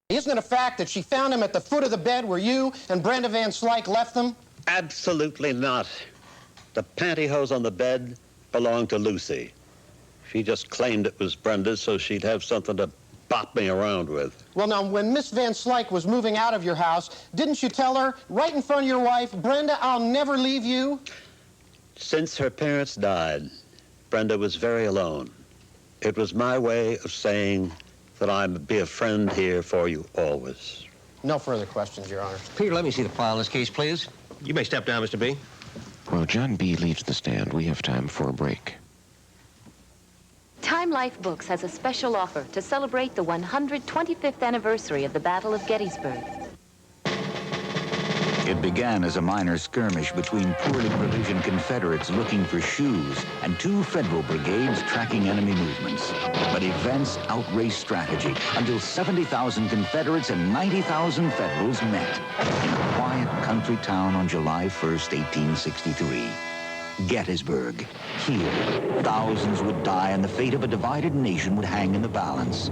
Isn't it a fact that she found him at the foot of the bed where you and Brenda Van Slyke left them? Absolutely not. The pantyhose on the bed belonged to Lucy. She just claimed it was Brenda's so she'd have something to bop me around with. Well, now, when Miss Van Slyke was moving out of your house, didn't you tell her, right in front of your wife, Brenda, I'll never leave you? Since her parents died, Brenda was very alone. It was my way of saying that I'd be a friend here for you always. No further questions, Your Honor. Peter, let me see the file in this case, please. You may step down, Mr. B. While John B. leaves the stand, we have time for a break. Time Life Books has a special offer to celebrate the 125th anniversary of the Battle of Gettysburg. It began as a minor skirmish between poorly provisioned Confederates looking for shoes and two Federal brigades tracking enemy movements. But events outraced strategy until 70,000 Confederates and 90,000 Federals met in a quiet country town on July 1st, 1863. Gettysburg. Here, thousands would die and the fate of a divided nation would hang in the balance.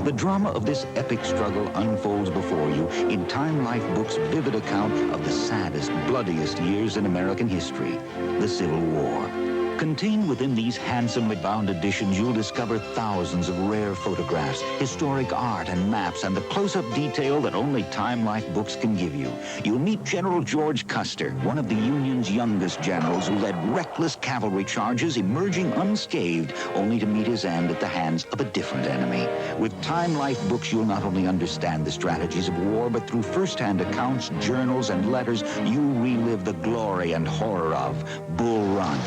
The drama of this epic struggle unfolds before you in Time Life Books' vivid account of the saddest, bloodiest years in American history, the Civil War. Contained within these handsomely bound editions, you'll discover thousands of rare photographs, historic art and maps, and the close-up detail that only Time Life Books can give you. You'll meet General George Custer, one of the Union's youngest generals who led reckless cavalry charges, emerging unscathed, only to meet his end at the hands of a different enemy. With Time Life Books, you'll not only understand the strategies of war, but through first-hand accounts, journals, and letters, you'll relive the glory and horror of Bull Run,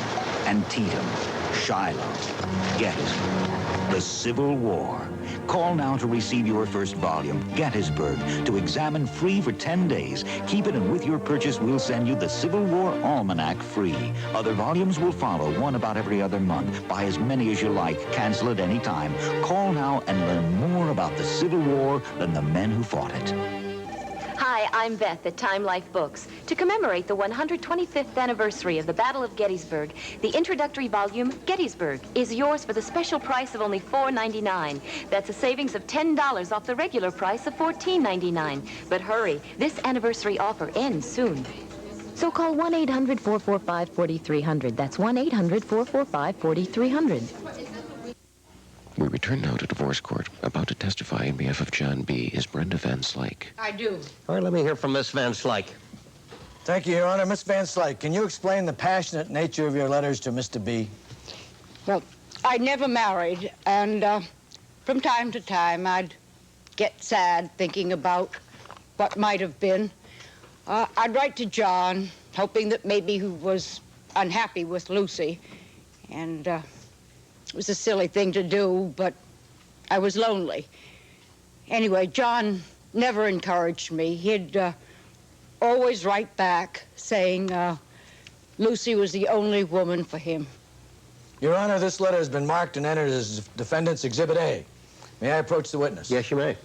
Antietam, Shiloh, Gettysburg, the Civil War. Call now to receive your first volume, Gettysburg, to examine free for 10 days. Keep it, and with your purchase, we'll send you the Civil War Almanac free. Other volumes will follow, one about every other month. Buy as many as you like. Cancel at any time. Call now and learn more about the Civil War than the men who fought it. Hi, I'm Beth at Time Life Books. To commemorate the 125th anniversary of the Battle of Gettysburg, the introductory volume, Gettysburg, is yours for the special price of only $4.99. That's a savings of $10 off the regular price of $14.99. But hurry, this anniversary offer ends soon. So call 1-800-445-4300. That's 1-800-445-4300. We return now to divorce court. About to testify in behalf of John B. is Brenda Van Slyke. I do. All right, let me hear from Miss Van Slyke. Thank you, Your Honor. Miss Van Slyke, can you explain the passionate nature of your letters to Mr. B? Well, I never married, and from time to time I'd get sad thinking about what might have been. I'd write to John, hoping that maybe he was unhappy with Lucy, and it was a silly thing to do, but I was lonely. Anyway, John never encouraged me. He'd always write back saying Lucy was the only woman for him. Your Honor, this letter has been marked and entered as Defendant's Exhibit A. May I approach the witness? Yes, you may.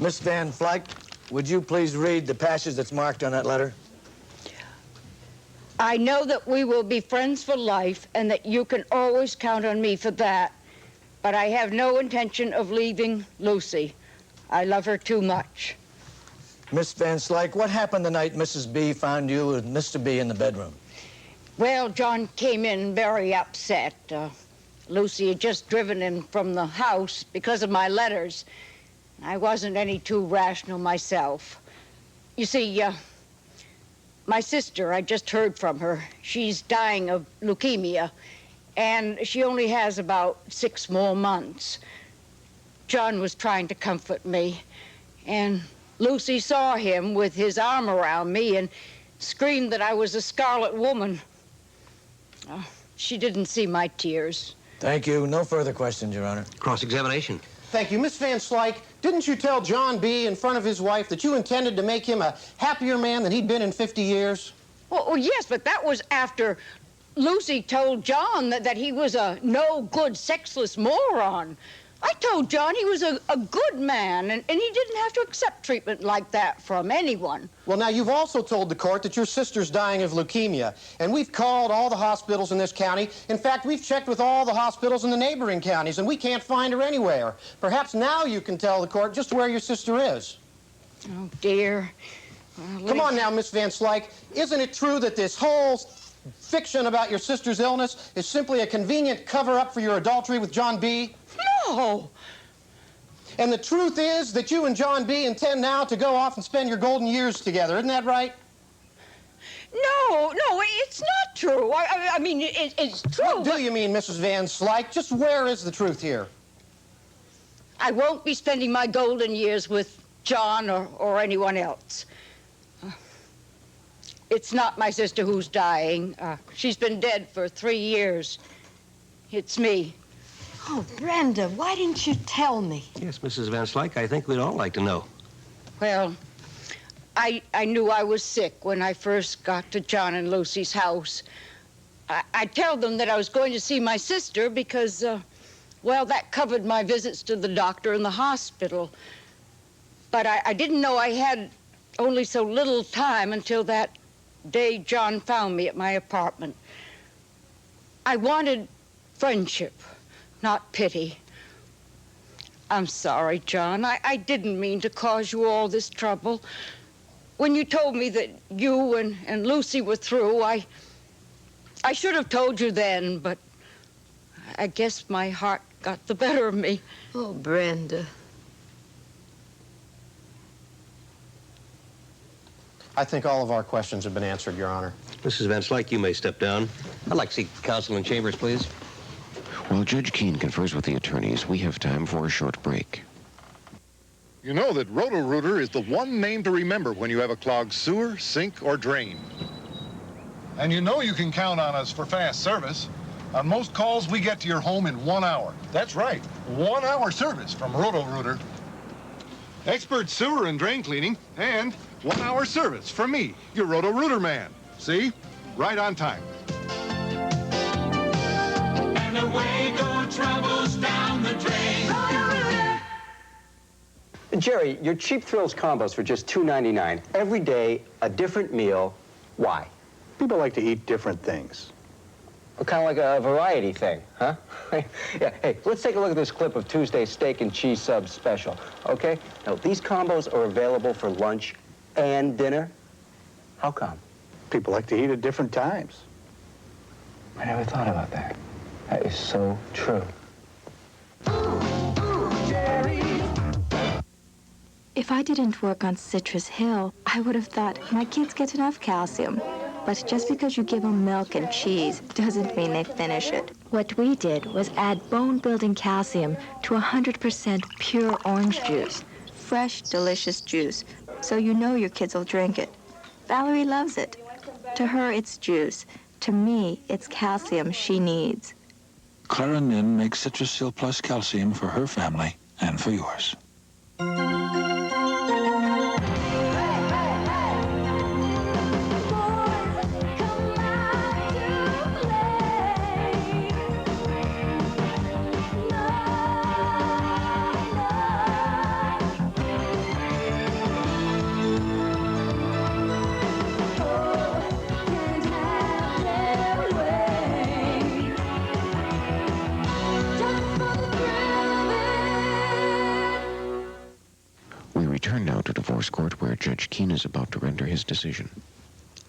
Miss Van Slyke, would you please read the passage that's marked on that letter? I know that we will be friends for life and that you can always count on me for that, but I have no intention of leaving Lucy. I love her too much. Miss Van Slyke, what happened the night Mrs. B found you with Mr. B in the bedroom? Well, John came in very upset. Lucy had just driven him from the house because of my letters. I wasn't any too rational myself. You see, my sister, I just heard from her. She's dying of leukemia, and she only has about 6 more months. John was trying to comfort me, and Lucy saw him with his arm around me and screamed that I was a scarlet woman. She didn't see my tears. Thank you. No further questions, Your Honor. Cross-examination. Thank you. Miss Van Slyke, didn't you tell John B. in front of his wife that you intended to make him a happier man than he'd been in 50 years? Oh, yes, but that was after Lucy told John that he was a no-good, sexless moron. I told John he was a good man, and he didn't have to accept treatment like that from anyone. Well, now, you've also told the court that your sister's dying of leukemia, and we've called all the hospitals in this county. In fact, we've checked with all the hospitals in the neighboring counties, and we can't find her anywhere. Perhaps now you can tell the court just where your sister is. Oh, dear. Well, Come on now, Miss Van Slyke. Isn't it true that this whole fiction about your sister's illness is simply a convenient cover-up for your adultery with John B.? No. And the truth is that you and John B. intend now to go off and spend your golden years together. Isn't that right? No, it's not true. I mean, it's true. What do you mean, Mrs. Van Slyke? Just where is the truth here? I won't be spending my golden years with John or anyone else. It's not my sister who's dying. She's been dead for 3 years. It's me. Oh, Brenda, why didn't you tell me? Yes, Mrs. Van Slyke, I think we'd all like to know. Well, I knew I was sick when I first got to John and Lucy's house. I told them that I was going to see my sister because, well, that covered my visits to the doctor and the hospital. But I didn't know I had only so little time until that day John found me at my apartment. I wanted friendship, not pity. I'm sorry, John. I didn't mean to cause you all this trouble. When you told me that you and Lucy were through, I should have told you then, but I guess my heart got the better of me. Oh, Brenda. I think all of our questions have been answered, Your Honor. Mrs. Van Slyke, you may step down. I'd like to see counsel in chambers, please. While Judge Keene confers with the attorneys, we have time for a short break. You know that Roto-Rooter is the one name to remember when you have a clogged sewer, sink, or drain. And you know you can count on us for fast service. On most calls, we get to your home in 1 hour. That's right, 1 hour service from Roto-Rooter. Expert sewer and drain cleaning, and 1 hour service from me, your Roto-Rooter man. See? Right on time. And away go troubles down the drain. Roto-Rooter. Jerry, your Cheap Thrills combos for just $2.99. Every day, a different meal. Why? People like to eat different things. Well, kind of like a variety thing, huh? Yeah, hey, let's take a look at this clip of Tuesday's steak and cheese sub special, okay? Now, these combos are available for lunch and dinner. How come? People like to eat at different times. I never thought about that. That is so true. If I didn't work on Citrus Hill, I would have thought my kids get enough calcium. But just because you give them milk and cheese doesn't mean they finish it. What we did was add bone-building calcium to 100% pure orange juice. Fresh, delicious juice, so you know your kids will drink it. Valerie loves it. To her, it's juice. To me, it's calcium she needs. Clara Nin makes Citrus Hill Plus calcium for her family and for yours. Return now to divorce court where Judge Keene is about to render his decision.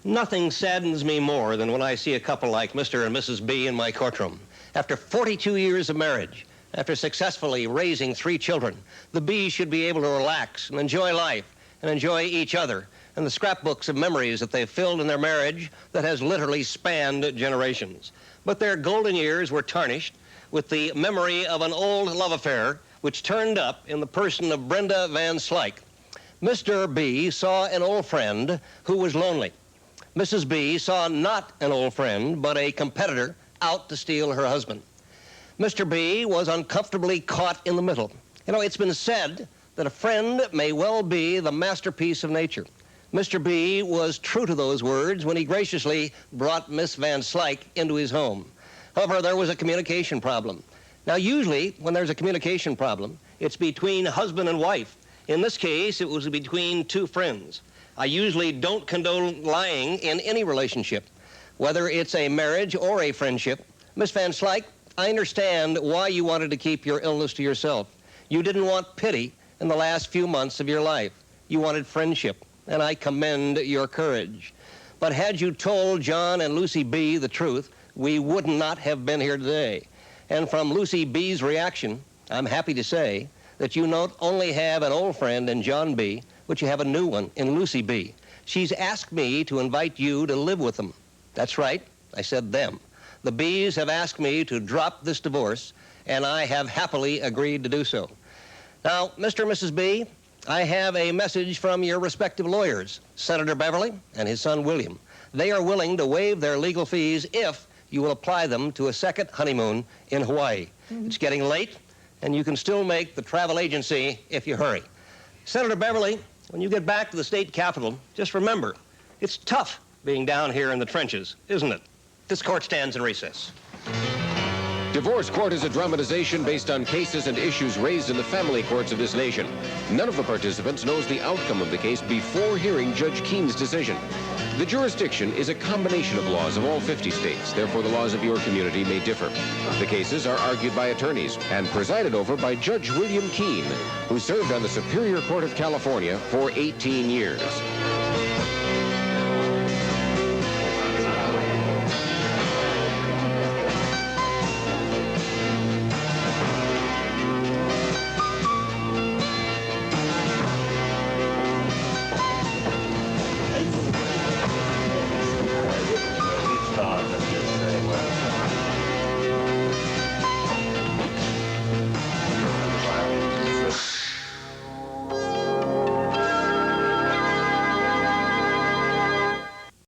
Nothing saddens me more than when I see a couple like Mr. and Mrs. B in my courtroom. After 42 years of marriage, after successfully raising 3 children, the B's should be able to relax and enjoy life and enjoy each other and the scrapbooks of memories that they've filled in their marriage that has literally spanned generations. But their golden years were tarnished with the memory of an old love affair which turned up in the person of Brenda Van Slyke. Mr. B saw an old friend who was lonely. Mrs. B saw not an old friend, but a competitor out to steal her husband. Mr. B was uncomfortably caught in the middle. You know, it's been said that a friend may well be the masterpiece of nature. Mr. B was true to those words when he graciously brought Miss Van Slyke into his home. However, there was a communication problem. Now, usually, when there's a communication problem, it's between husband and wife. In this case, it was between two friends. I usually don't condone lying in any relationship, whether it's a marriage or a friendship. Miss Van Slyke, I understand why you wanted to keep your illness to yourself. You didn't want pity in the last few months of your life. You wanted friendship, and I commend your courage. But had you told John and Lucy B. the truth, we would not have been here today. And from Lucy B.'s reaction, I'm happy to say that you not only have an old friend in John B., but you have a new one in Lucy B. She's asked me to invite you to live with them. That's right, I said them. The B's have asked me to drop this divorce, and I have happily agreed to do so. Now, Mr. and Mrs. B, I have a message from your respective lawyers, Senator Beverly and his son William. They are willing to waive their legal fees if you will apply them to a second honeymoon in Hawaii. It's getting late, and you can still make the travel agency if you hurry. Senator Beverly, when you get back to the state capitol, just remember, it's tough being down here in the trenches, isn't it? This court stands in recess. Divorce Court is a dramatization based on cases and issues raised in the family courts of this nation. None of the participants knows the outcome of the case before hearing Judge Keene's decision. The jurisdiction is a combination of laws of all 50 states. Therefore, the laws of your community may differ. The cases are argued by attorneys and presided over by Judge William Keene, who served on the Superior Court of California for 18 years.